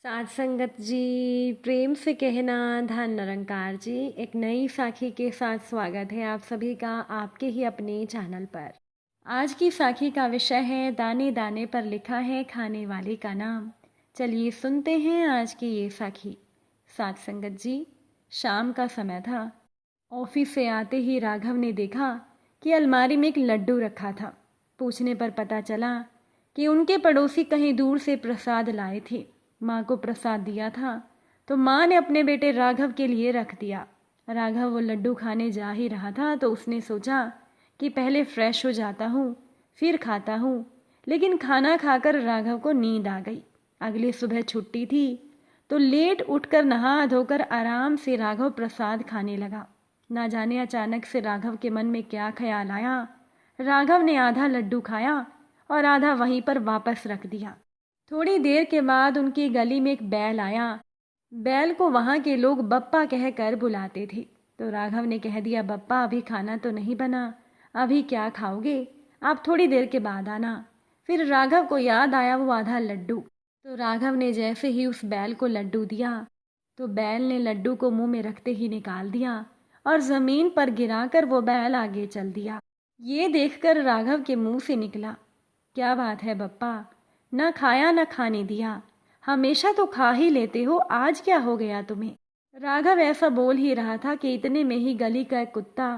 साथ संगत जी, प्रेम से कहना धन निरंकार जी। एक नई साखी के साथ स्वागत है आप सभी का आपके ही अपने चैनल पर। आज की साखी का विषय है दाने दाने पर लिखा है खाने वाले का नाम। चलिए सुनते हैं आज की ये साखी। साथ संगत जी, शाम का समय था। ऑफिस से आते ही राघव ने देखा कि अलमारी में एक लड्डू रखा था। पूछने पर पता चला कि उनके पड़ोसी कहीं दूर से प्रसाद लाए थे। माँ को प्रसाद दिया था तो माँ ने अपने बेटे राघव के लिए रख दिया। राघव वो लड्डू खाने जा ही रहा था तो उसने सोचा कि पहले फ्रेश हो जाता हूँ फिर खाता हूँ। लेकिन खाना खाकर राघव को नींद आ गई। अगली सुबह छुट्टी थी तो लेट उठकर नहा धोकर आराम से राघव प्रसाद खाने लगा। ना जाने अचानक से राघव के मन में क्या ख्याल आया। राघव ने आधा लड्डू खाया और आधा वहीं पर वापस रख दिया। थोड़ी देर के बाद उनकी गली में एक बैल आया। बैल को वहां के लोग बप्पा कहकर बुलाते थे। तो राघव ने कह दिया, बप्पा अभी खाना तो नहीं बना, अभी क्या खाओगे, आप थोड़ी देर के बाद आना। फिर राघव को याद आया वो आधा लड्डू। तो राघव ने जैसे ही उस बैल को लड्डू दिया तो बैल ने लड्डू को मुंह में रखते ही निकाल दिया और जमीन पर गिराकर वो बैल आगे चल दिया। ये देखकर राघव के मुंह से निकला, क्या बात है बप्पा, न खाया न खाने दिया, हमेशा तो खा ही लेते हो, आज क्या हो गया तुम्हें। राघव ऐसा बोल ही रहा था कि इतने में ही गली का एक कुत्ता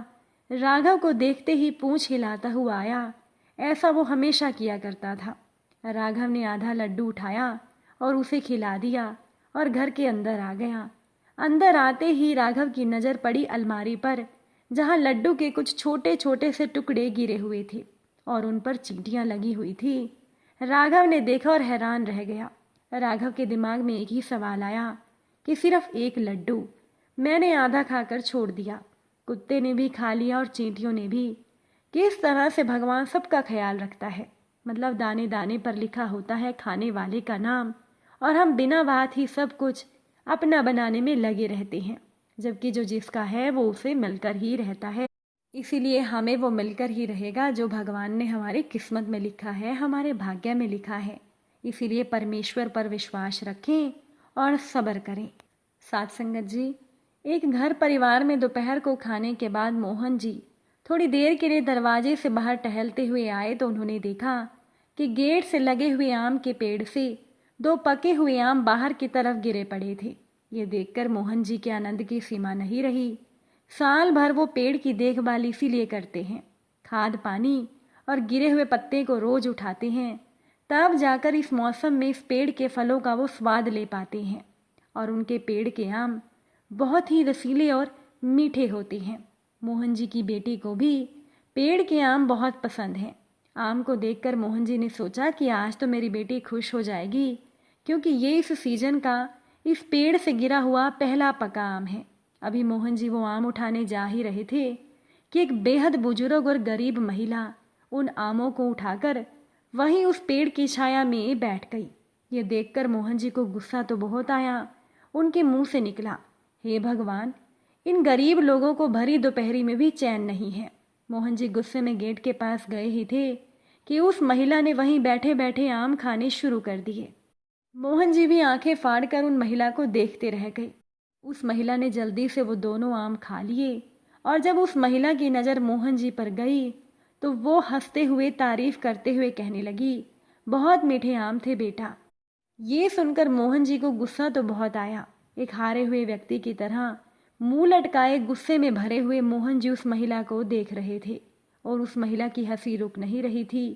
राघव को देखते ही पूंछ हिलाता हुआ आया। ऐसा वो हमेशा किया करता था। राघव ने आधा लड्डू उठाया और उसे खिला दिया और घर के अंदर आ गया। अंदर आते ही राघव की नज़र पड़ी अलमारी पर, जहाँ लड्डू के कुछ छोटे छोटे से टुकड़े गिरे हुए थे और उन पर चींटियाँ लगी हुई थी। राघव ने देखा और हैरान रह गया। राघव के दिमाग में एक ही सवाल आया कि सिर्फ एक लड्डू मैंने आधा खाकर छोड़ दिया, कुत्ते ने भी खा लिया और चींटियों ने भी। किस तरह से भगवान सबका ख्याल रखता है। मतलब दाने दाने पर लिखा होता है खाने वाले का नाम, और हम बिना बात ही सब कुछ अपना बनाने में लगे रहते हैं, जबकि जो जिसका है वो उसे मिलकर ही रहता है। इसीलिए हमें वो मिलकर ही रहेगा जो भगवान ने हमारी किस्मत में लिखा है, हमारे भाग्य में लिखा है। इसीलिए परमेश्वर पर विश्वास रखें और सब्र करें। साथ संगत जी, एक घर परिवार में दोपहर को खाने के बाद मोहन जी थोड़ी देर के लिए दरवाजे से बाहर टहलते हुए आए तो उन्होंने देखा कि गेट से लगे हुए आम के पेड़ से दो पके हुए आम बाहर की तरफ गिरे पड़े थे। ये देखकर मोहन जी के आनंद की सीमा नहीं रही। साल भर वो पेड़ की देखभाल इसीलिए करते हैं, खाद पानी और गिरे हुए पत्ते को रोज उठाते हैं, तब जाकर इस मौसम में इस पेड़ के फलों का वो स्वाद ले पाते हैं। और उनके पेड़ के आम बहुत ही रसीले और मीठे होते हैं। मोहन जी की बेटी को भी पेड़ के आम बहुत पसंद हैं। आम को देखकर मोहन जी ने सोचा कि आज तो मेरी बेटी खुश हो जाएगी, क्योंकि ये इस सीजन का इस पेड़ से गिरा हुआ पहला पका आम है। अभी मोहन जी वो आम उठाने जा ही रहे थे कि एक बेहद बुजुर्ग और गरीब महिला उन आमों को उठाकर वहीं उस पेड़ की छाया में बैठ गई। ये देखकर मोहन जी को गुस्सा तो बहुत आया। उनके मुंह से निकला, हे भगवान, इन गरीब लोगों को भरी दोपहरी में भी चैन नहीं है। मोहन जी गुस्से में गेट के पास गए ही थे कि उस महिला ने वहीं बैठे बैठे आम खाने शुरू कर दिए। मोहन जी भी आंखें फाड़कर उन महिला को देखते रह गए। उस महिला ने जल्दी से वो दोनों आम खा लिए और जब उस महिला की नज़र मोहन जी पर गई तो वो हंसते हुए तारीफ करते हुए कहने लगी, बहुत मीठे आम थे बेटा। ये सुनकर मोहन जी को गुस्सा तो बहुत आया। एक हारे हुए व्यक्ति की तरह मुंह लटकाए गुस्से में भरे हुए मोहन जी उस महिला को देख रहे थे और उस महिला की हंसी रुक नहीं रही थी।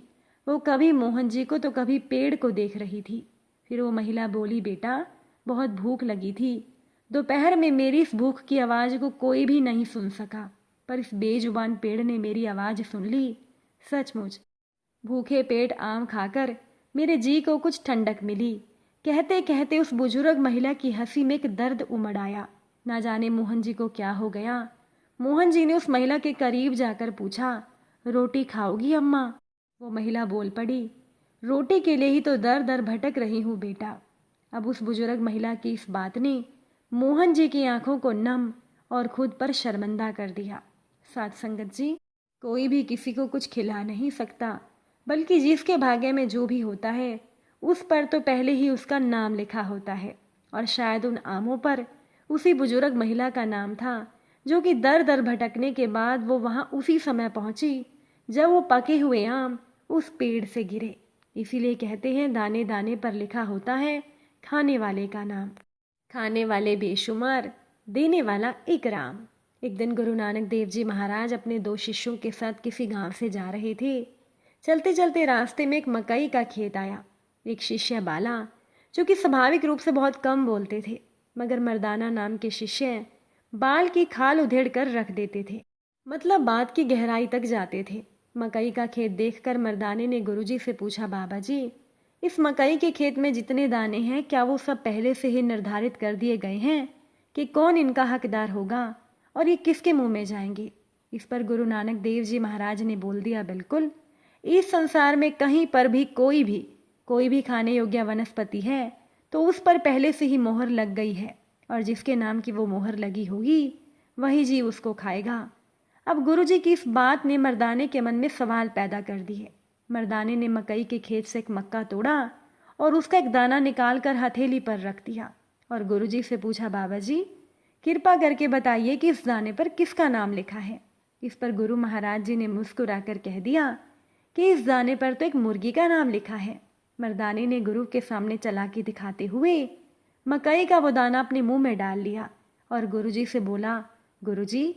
वो कभी मोहन जी को तो कभी पेड़ को देख रही थी। फिर वो महिला बोली, बेटा बहुत भूख लगी थी, दोपहर में मेरी इस भूख की आवाज़ को कोई भी नहीं सुन सका, पर इस बेजुबान पेड़ ने मेरी आवाज़ सुन ली। सचमुच भूखे पेट आम खाकर मेरे जी को कुछ ठंडक मिली। कहते कहते उस बुजुर्ग महिला की हंसी में एक दर्द उमड़ आया। ना जाने मोहन जी को क्या हो गया। मोहन जी ने उस महिला के करीब जाकर पूछा, रोटी खाओगी अम्मा? वो महिला बोल पड़ी, रोटी के लिए ही तो दर दर भटक रही हूँ बेटा। अब उस बुजुर्ग महिला की इस बात ने मोहन जी की आंखों को नम और खुद पर शर्मिंदा कर दिया। साथ संगत जी, कोई भी किसी को कुछ खिला नहीं सकता, बल्कि जिसके भाग्य में जो भी होता है उस पर तो पहले ही उसका नाम लिखा होता है, और शायद उन आमों पर उसी बुजुर्ग महिला का नाम था, जो कि दर दर भटकने के बाद वो वहां उसी समय पहुंची जब वो पके हुए आम उस पेड़ से गिरे। इसीलिए कहते हैं दाने दाने पर लिखा होता है खाने वाले का नाम। खाने वाले बेशुमार, देने वाला एक राम। एक दिन गुरु नानक देव जी महाराज अपने 2 शिष्यों के साथ किसी गांव से जा रहे थे। चलते चलते रास्ते में एक मकई का खेत आया। एक शिष्य बाला, जो कि स्वाभाविक रूप से बहुत कम बोलते थे, मगर मर्दाना नाम के शिष्य बाल की खाल उधेड़ कर रख देते थे, मतलब बात की गहराई तक जाते थे। मकई का खेत देखकर मर्दाने ने गुरुजी से पूछा, बाबा जी, इस मकई के खेत में जितने दाने हैं, क्या वो सब पहले से ही निर्धारित कर दिए गए हैं कि कौन इनका हकदार होगा और ये किसके मुंह में जाएंगे? इस पर गुरु नानक देव जी महाराज ने बोल दिया, बिल्कुल। इस संसार में कहीं पर भी कोई भी खाने योग्य वनस्पति है तो उस पर पहले से ही मोहर लग गई है, और जिसके नाम की वो मोहर लगी होगी वही जीव उसको खाएगा। अब गुरुजी की इस बात ने मर्दाने के मन में सवाल पैदा कर दिए। मर्दाने ने मकई के खेत से एक मक्का तोड़ा और उसका एक दाना निकाल कर हथेली पर रख दिया और गुरुजी से पूछा, बाबा जी, कृपा करके बताइए कि इस दाने पर किसका नाम लिखा है? इस पर गुरु महाराज जी ने मुस्कुराकर कह दिया कि इस दाने पर तो एक मुर्गी का नाम लिखा है। मर्दाने ने गुरु के सामने चालाकी दिखाते हुए मकई का वो दाना अपने मुंह में डाल लिया और गुरुजी से बोला, गुरुजी,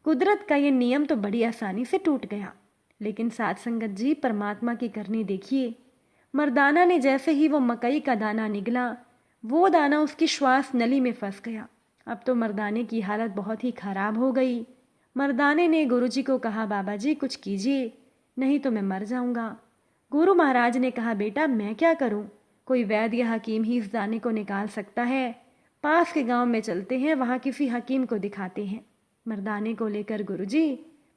कुदरत का ये नियम तो बड़ी आसानी से टूट गया, लेकिन साथ संगत जी, परमात्मा की करनी देखिए। मर्दाना ने जैसे ही वो मकई का दाना निगला, वो दाना उसकी श्वास नली में फंस गया। अब तो मर्दाने की हालत बहुत ही खराब हो गई। मर्दाने ने गुरुजी को कहा, बाबा जी, कुछ कीजिए, नहीं तो मैं मर जाऊंगा। गुरु महाराज ने कहा, बेटा, मैं क्या करूं? कोई वैद्य या हकीम ही इस दाने को निकाल सकता है। पास के गांव में चलते हैं, वहां किसी हकीम को दिखाते हैं। मर्दाने को लेकर गुरुजी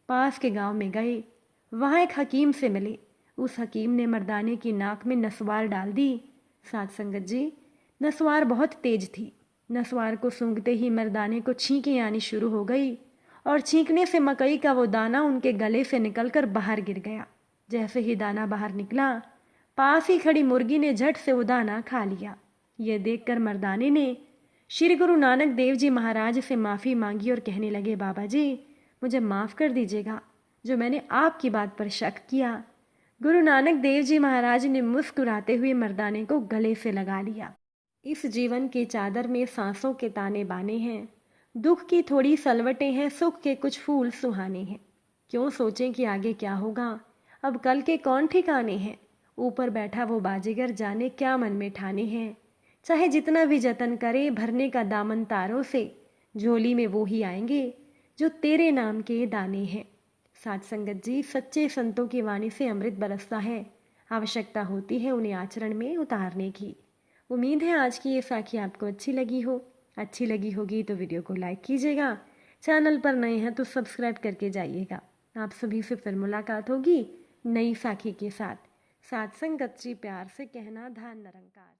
पास के गांव में गए। वहां एक हकीम से मिले। उस हकीम ने मर्दाने की नाक में नसवार डाल दी। साथ संगत जी, नसवार बहुत तेज थी। नसवार को सूंघते ही मर्दाने को छींकें आनी शुरू हो गई और छींकने से मकई का वो दाना उनके गले से निकलकर बाहर गिर गया। जैसे ही दाना बाहर निकला, पास ही खड़ी मुर्गी ने झट से वो दाना खा लिया। यह देखकर मर्दाने ने श्री गुरु नानक देव जी महाराज से माफ़ी मांगी और कहने लगे, बाबा जी, मुझे माफ़ कर दीजिएगा जो मैंने आपकी बात पर शक किया। गुरु नानक देव जी महाराज ने मुस्कुराते हुए मर्दाने को गले से लगा लिया। इस जीवन की चादर में सांसों के ताने बाने हैं, दुख की थोड़ी सलवटें हैं, सुख के कुछ फूल सुहाने हैं। क्यों सोचें कि आगे क्या होगा, अब कल के कौन ठिकाने हैं। ऊपर बैठा वो बाजीगर जाने क्या मन में ठाने हैं। चाहे जितना भी जतन करे, भरने का दामन तारों से, झोली में वो ही आएंगे जो तेरे नाम के दाने हैं। साथ संगत जी, सच्चे संतों की वाणी से अमृत बरसता है। आवश्यकता होती है उन्हें आचरण में उतारने की। उम्मीद है आज की ये साखी आपको अच्छी लगी हो। अच्छी लगी होगी तो वीडियो को लाइक कीजिएगा। चैनल पर नए हैं तो सब्सक्राइब करके जाइएगा। आप सभी से फिर मुलाकात होगी नई साखी के साथ। साथ संगत जी, प्यार से कहना, धन निरंकार।